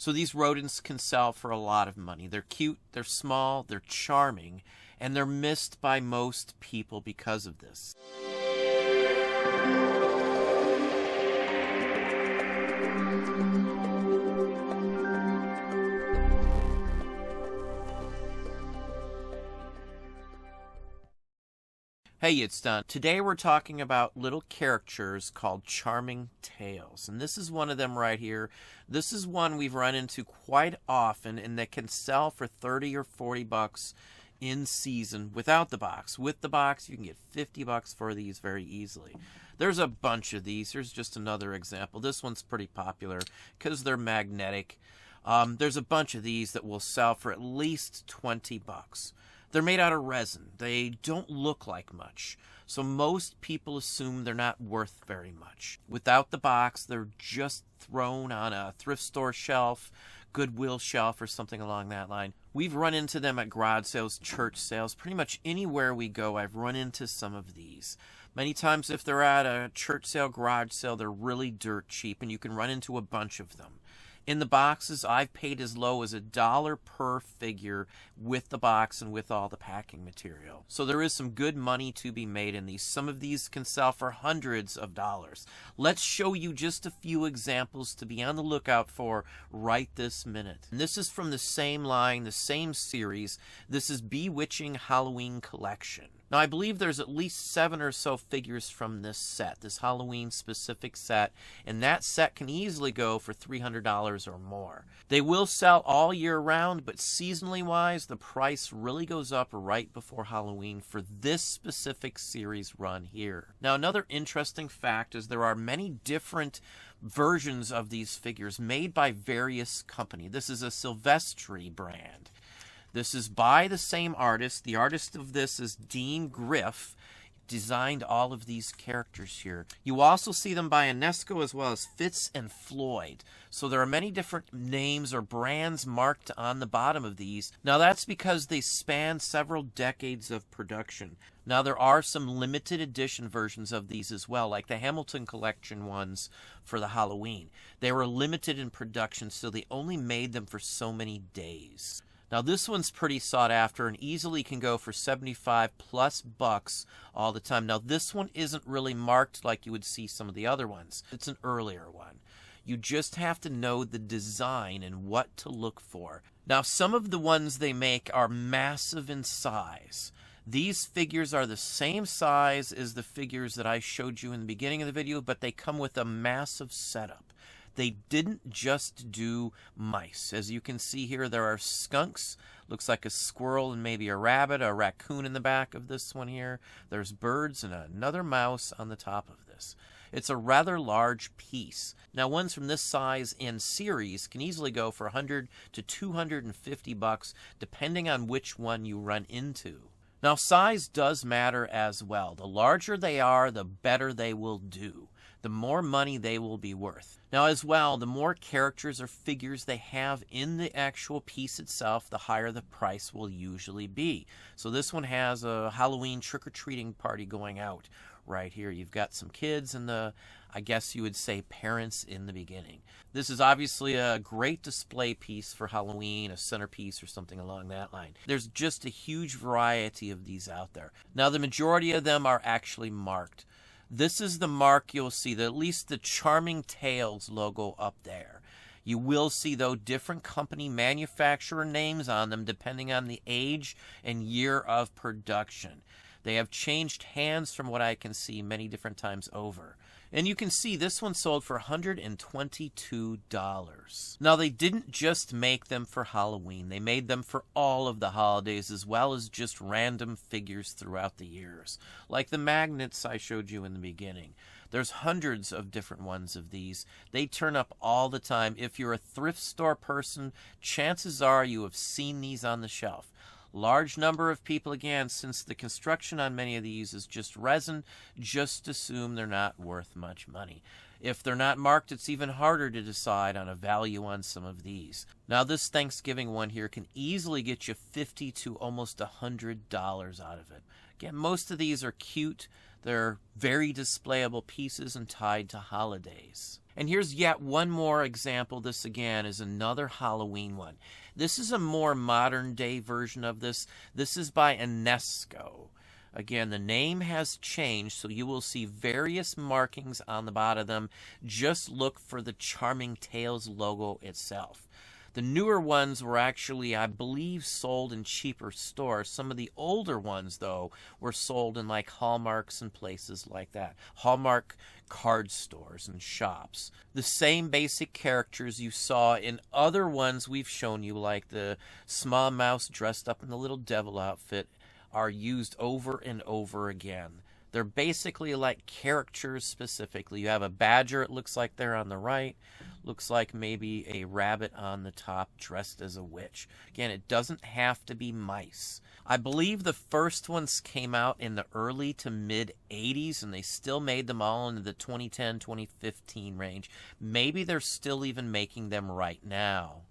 So these rodents can sell for a lot of money. They're cute, they're small, they're charming, and they're missed by most people because of this. Hey, it's Don. Today we're talking about little characters called charming tails. And this is one of them right here. This is one we've run into quite often and that can sell for 30 or 40 bucks in season without the box. With the box, you can get 50 bucks for these very easily. There's a bunch of these. Here's just another example. This one's pretty popular because they're magnetic. There's a bunch of these that will sell for at least 20 bucks. They're made out of resin. They don't look like much, so most people assume they're not worth very much. Without the box, they're just thrown on a thrift store shelf, Goodwill shelf, or something along that line. We've run into them at garage sales, church sales, pretty much anywhere we go. I've run into some of these. Many times if they're at a church sale, garage sale, they're really dirt cheap, and you can run into a bunch of them. In the boxes, I've paid as low as $1 per figure with the box and with all the packing material. So there is some good money to be made in these. Some of these can sell for hundreds of dollars. Let's show you just a few examples to be on the lookout for right this minute. And this is from the same line, the same series. This is Bewitching Halloween Collection. Now, I believe there's at least 7 or so figures from this set, this Halloween-specific set, and that set can easily go for $300 or more. They will sell all year round, but seasonally-wise, the price really goes up right before Halloween for this specific series run here. Now, another interesting fact is there are many different versions of these figures made by various companies. This is a Silvestri brand. This is by the same artist. The artist of this is Dean Griff. Designed all of these characters here. You also see them by Enesco as well as Fitz and Floyd. So there are many different names or brands marked on the bottom of these. Now that's because they span several decades of production. Now there are some limited edition versions of these as well, like the Hamilton Collection ones for the Halloween. They were limited in production, so they only made them for so many days. Now this one's pretty sought after and easily can go for 75 plus bucks all the time. Now this one isn't really marked like you would see some of the other ones. It's an earlier one. You just have to know the design and what to look for. Now some of the ones they make are massive in size. These figures are the same size as the figures that I showed you in the beginning of the video, but they come with a massive setup. They didn't just do mice. As you can see here, there are skunks. Looks like a squirrel and maybe a rabbit, a raccoon in the back of this one here. There's birds and another mouse on the top of this. It's a rather large piece. Now, ones from this size and series can easily go for 100 to 250 bucks, depending on which one you run into. Now, size does matter as well. The larger they are, the better they will do. The more money they will be worth. Now as well, the more characters or figures they have in the actual piece itself, the higher the price will usually be. So this one has a Halloween trick-or-treating party going out right here. You've got some kids and I guess you would say parents in the beginning. This is obviously a great display piece for Halloween, a centerpiece or something along that line. There's just a huge variety of these out there. Now the majority of them are actually marked. This is the mark you'll see, at least the Charming Tales logo up there. You will see, though, different company manufacturer names on them depending on the age and year of production. They have changed hands from what I can see many different times over. And you can see this one sold for $122. Now, they didn't just make them for Halloween. They made them for all of the holidays as well as just random figures throughout the years. Like the magnets I showed you in the beginning. There's hundreds of different ones of these. They turn up all the time. If you're a thrift store person, chances are you have seen these on the shelf. Large number of people, again, since the construction on many of these is just resin, just assume they're not worth much money. If they're not marked, it's even harder to decide on a value on some of these. Now, this Thanksgiving one here can easily get you $50 to almost $100 out of it. Again, most of these are cute. They're very displayable pieces and tied to holidays. And here's yet one more example. This again is another Halloween one. This is a more modern day version of this. This is by Enesco. Again, the name has changed, so you will see various markings on the bottom of them. Just look for the Charming Tales logo itself. The newer ones were actually, I believe, sold in cheaper stores. Some of the older ones, though, were sold in like Hallmarks and places like that. Hallmark card stores and shops. The same basic characters you saw in other ones we've shown you, like the small mouse dressed up in the little devil outfit, are used over and over again. They're basically like characters specifically. You have a badger, it looks like there on the right. Looks like maybe a rabbit on the top dressed as a witch. Again, it doesn't have to be mice. I believe the first ones came out in the early to mid 80s, and they still made them all in the 2010, 2015 range. Maybe they're still even making them right now.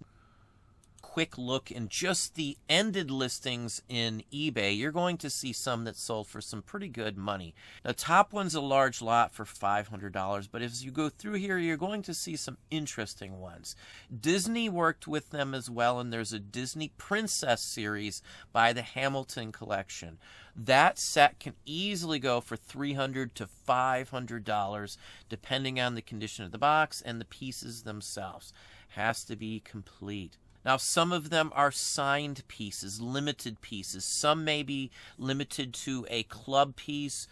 Quick look in just the ended listings in eBay, you're going to see some that sold for some pretty good money. The top one's a large lot for $500, but as you go through here, you're going to see some interesting ones. Disney worked with them as well, and there's a Disney Princess series by the Hamilton Collection. That set can easily go for $300 to $500, depending on the condition of the box and the pieces themselves. Has to be complete. Now, some of them are signed pieces, limited pieces. Some may be limited to a club piece,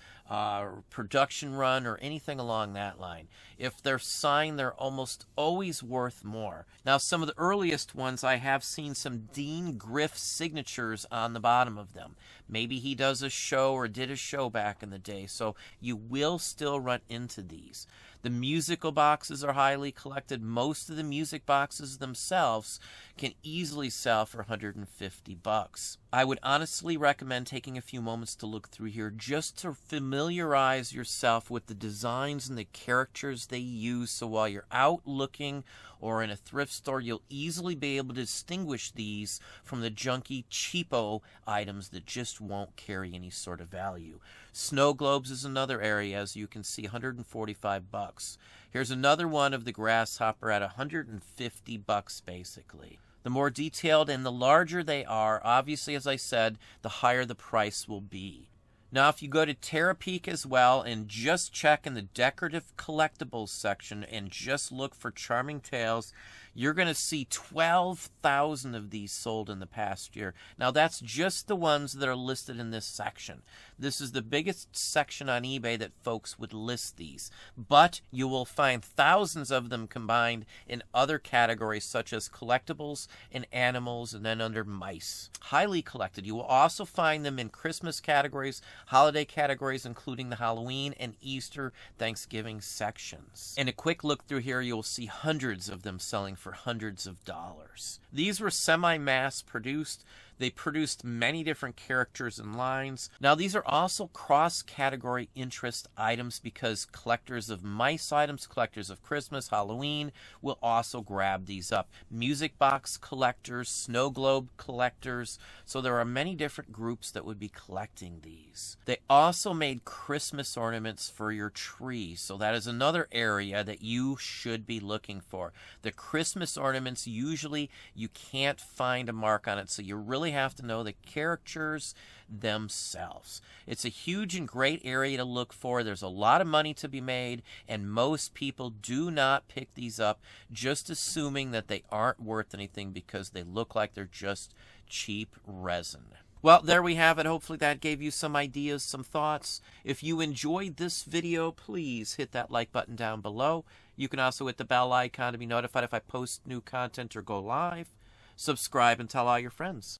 production run, or anything along that line. If they're signed, they're almost always worth more. Now, some of the earliest ones, I have seen some Dean Griff signatures on the bottom of them. Maybe he does a show or did a show back in the day, so you will still run into these. The musical boxes are highly collected. Most of the music boxes themselves can easily sell for $150. I would honestly recommend taking a few moments to look through here just to familiarize yourself with the designs and the characters they use, so while you're out looking or in a thrift store, you'll easily be able to distinguish these from the junky, cheapo items that just won't carry any sort of value. Snow globes is another area, as you can see, $145. Here's another one of the grasshopper at $150 basically. The more detailed and the larger they are, obviously, as I said, the higher the price will be. Now, if you go to Terapeak as well and just check in the decorative collectibles section and just look for Charming Tales, you're going to see 12,000 of these sold in the past year. Now, that's just the ones that are listed in this section. This is the biggest section on eBay that folks would list these. But you will find thousands of them combined in other categories such as collectibles and animals, and then under mice. Highly collected. You will also find them in Christmas categories, holiday categories, including the Halloween and Easter, Thanksgiving sections. And a quick look through here, you'll see hundreds of them selling for hundreds of dollars. These were semi-mass produced. They produced many different characters and lines. Now, these are also cross-category interest items because collectors of mice items, collectors of Christmas, Halloween will also grab these up. Music box collectors, snow globe collectors. So there are many different groups that would be collecting these. They also made Christmas ornaments for your tree. So that is another area that you should be looking for. The Christmas ornaments, usually you can't find a mark on it, so you really have to know the characters themselves. It's a huge and great area to look for. There's a lot of money to be made, and most people do not pick these up, just assuming that they aren't worth anything because they look like they're just cheap resin. Well, there we have it. Hopefully that gave you some ideas, some thoughts. If you enjoyed this video, please hit that like button down below. You can also hit the bell icon to be notified if I post new content or go live. Subscribe and tell all your friends.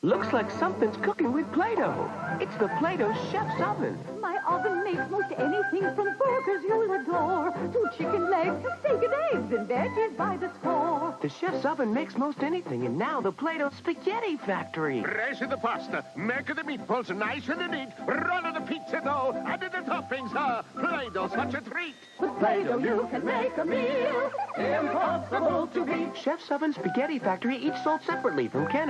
Looks like something's cooking with Play-Doh. It's the Play-Doh Chef's Oven. My oven makes most anything from burgers you'll adore to chicken legs to steak and eggs and veggies by the score. The Chef's Oven makes most anything, and now the Play-Doh Spaghetti Factory. Braise the pasta, make the meatballs nice and neat, roll the pizza dough, add the toppings, Play-Doh, such a treat. With Play-Doh you can make a meal impossible to beat. Chef's Oven Spaghetti Factory, each sold separately from Kenner.